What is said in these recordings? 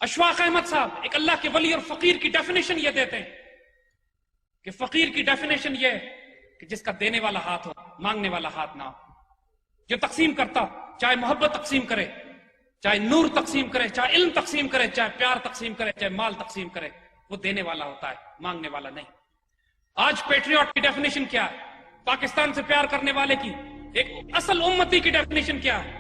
اشفاق احمد صاحب ایک اللہ کے ولی اور فقیر کی ڈیفینیشن یہ دیتے ہیں کہ فقیر کی ڈیفینیشن یہ ہے کہ جس کا دینے والا ہاتھ ہو، مانگنے والا ہاتھ نہ ہو، جو تقسیم کرتا چاہے محبت تقسیم کرے، چاہے نور تقسیم کرے، چاہے علم تقسیم کرے، چاہے پیار تقسیم کرے، چاہے مال تقسیم کرے، وہ دینے والا ہوتا ہے، مانگنے والا نہیں۔ آج پیٹریوٹ کی ڈیفینیشن کیا ہے؟ پاکستان سے پیار کرنے والے کی ایک اصل امتی کی ڈیفینیشن کیا ہے؟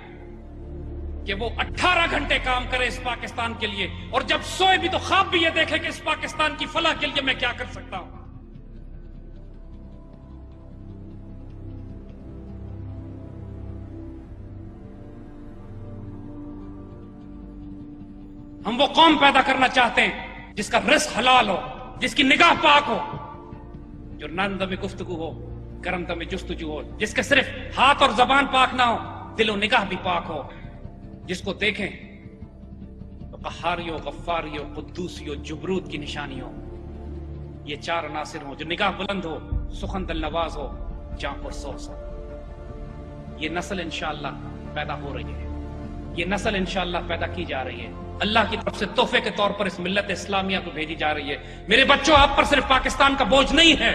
کہ وہ 18 گھنٹے کام کرے اس پاکستان کے لیے، اور جب سوئے بھی تو خواب بھی یہ دیکھے کہ اس پاکستان کی فلاح کے لیے میں کیا کر سکتا ہوں۔ ہم وہ قوم پیدا کرنا چاہتے ہیں جس کا رزق حلال ہو، جس کی نگاہ پاک ہو، جو نرم دم گفتگو ہو، گرم دم جستجو ہو، جس کے صرف ہاتھ اور زبان پاک نہ ہو، دل و نگاہ بھی پاک ہو، جس کو دیکھیں تو قہاری ہو، غفاری ہو، قدوسی ہو، جبروت کی نشانی ہو۔ یہ چار عناصر ہوں، جو نگاہ بلند ہو، سخن دل نواز ہو، جاں پر سوز ہو۔ یہ نسل انشاءاللہ پیدا ہو رہی ہے، یہ نسل انشاءاللہ پیدا کی جا رہی ہے، اللہ کی طرف سے تحفے کے طور پر اس ملت اسلامیہ کو بھیجی جا رہی ہے۔ میرے بچوں، آپ پر صرف پاکستان کا بوجھ نہیں ہے،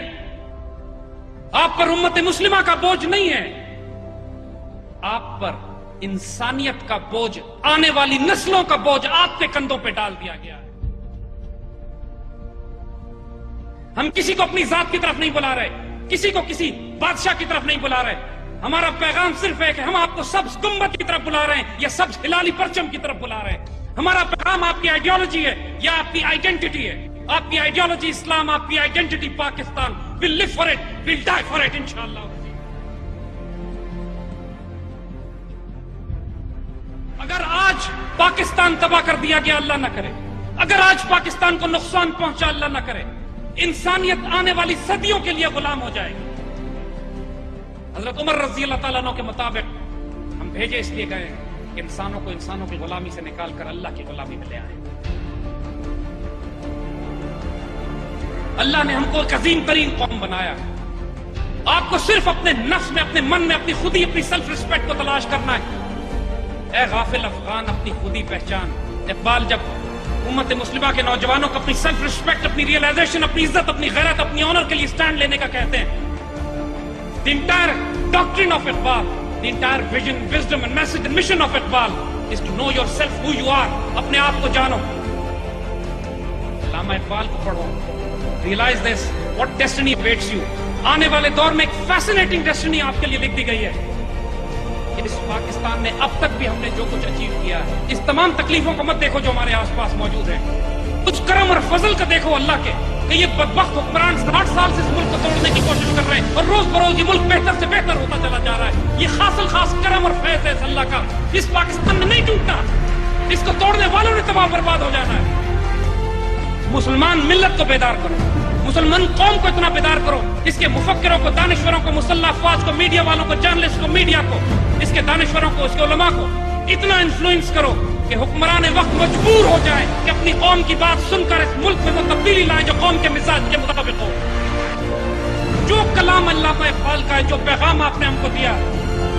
آپ پر امت مسلمہ کا بوجھ نہیں ہے، آپ پر انسانیت کا بوجھ، آنے والی نسلوں کا بوجھ آپ کے کندھوں پہ ڈال دیا گیا ہے۔ ہم کسی کو اپنی ذات کی طرف نہیں بلا رہے، کسی کو کسی بادشاہ کی طرف نہیں بلا رہے، ہمارا پیغام صرف ہے کہ ہم آپ کو سبز گنبد کی طرف بلا رہے ہیں یا سبز ہلالی پرچم کی طرف بلا رہے ہیں۔ ہمارا پیغام آپ کی آئیڈیالوجی ہے یا آپ کی آئیڈینٹی ہے؟ آپ کی آئیڈیالوجی اسلام، آپ کی identity Pakistan. we'll live for it, we'll die for it انشاءاللہ۔ اگر آج پاکستان تباہ کر دیا گیا، اللہ نہ کرے، اگر آج پاکستان کو نقصان پہنچا، اللہ نہ کرے، انسانیت آنے والی صدیوں کے لیے غلام ہو جائے گی۔ حضرت عمر رضی اللہ تعالیٰ عنہ کے مطابق ہم بھیجے اس لیے گئے کہ انسانوں کو انسانوں کی غلامی سے نکال کر اللہ کی غلامی میں لے آئیں۔ اللہ نے ہم کو ایک عظیم ترین قوم بنایا۔ آپ کو صرف اپنے نفس میں، اپنے من میں اپنی خودی، اپنی سیلف ریسپیکٹ کو تلاش کرنا ہے۔ اے غافل افغان، اپنی خودی پہچان۔ اقبال جب امت مسلمہ کے نوجوانوں کو اپنی سیلف ریسپیکٹ، اپنی ریئلائزیشن، اپنی عزت، اپنی غیرت، اپنی آنر کے لیے سٹینڈ لینے کا کہتے ہیں، the entire doctrine of Iqbal, the entire vision, wisdom and message and mission of Iqbal is to know yourself, who you are. اپنے آپ کو جانو۔ علامہ اقبال کو پڑھو، realize this, what destiny awaits you۔ آنے والے دور میں ایک fascinating destiny آپ کے لیے لکھ دی گئی ہے۔ اس پاکستان میں اب تک بھی ہم نے جو کچھ اچیو کیا ہے، اس تمام تکلیفوں کو مت دیکھو جو ہمارے آس پاس موجود ہیں، کچھ کرم اور فضل کا دیکھو اللہ کے، کہ یہ بدبخت حکمران 60 سال سے اس ملک کو توڑنے کی کوشش کر رہے ہیں، اور روز بروز یہ ملک بہتر سے بہتر ہوتا چلا جا رہا ہے۔ یہ خاص الخاص کرم اور فیض ہے اس اللہ کا۔ اس پاکستان میں نہیں ٹوٹنا، اس کو توڑنے والوں نے تباہ برباد ہو جانا ہے۔ مسلمان ملت کو بیدار کرو، مسلمان قوم کو اتنا بیدار کرو، اس کے مفکروں کو، دانشوروں کو، مسلح افواج کو، میڈیا والوں کو، جرنلسٹ کو، میڈیا کو، اس کے دانشوروں کو، اس کے علماء کو اتنا انفلوئنس کرو کہ حکمران وقت مجبور ہو جائیں کہ اپنی قوم کی بات سن کر اس ملک میں وہ تبدیلی لائیں جو قوم کے مزاج کے مطابق ہو۔ جو کلام علامہ اقبال کا ہے، جو پیغام آپ نے ہم کو دیا،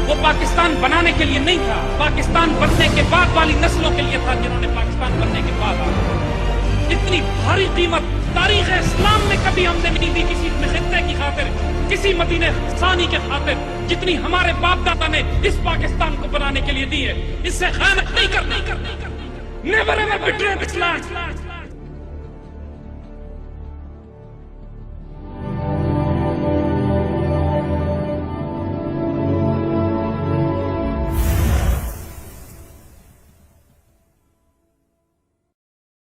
وہ پاکستان بنانے کے لیے نہیں تھا، پاکستان بننے کے بعد والی نسلوں کے لیے تھا، جنہوں نے پاکستان بننے کے بعد اتنی بھاری قیمت تاریخ اسلام میں کبھی ہم نے نہیں دی کسی خطے کی خاطر، کسی مدینہ ثانی کے خاطر، جتنی ہمارے باپ دادا نے اس پاکستان کو بنانے کے لیے دی ہے۔ اس سے خیانت نہیں کرنی۔ Never ever betray this land.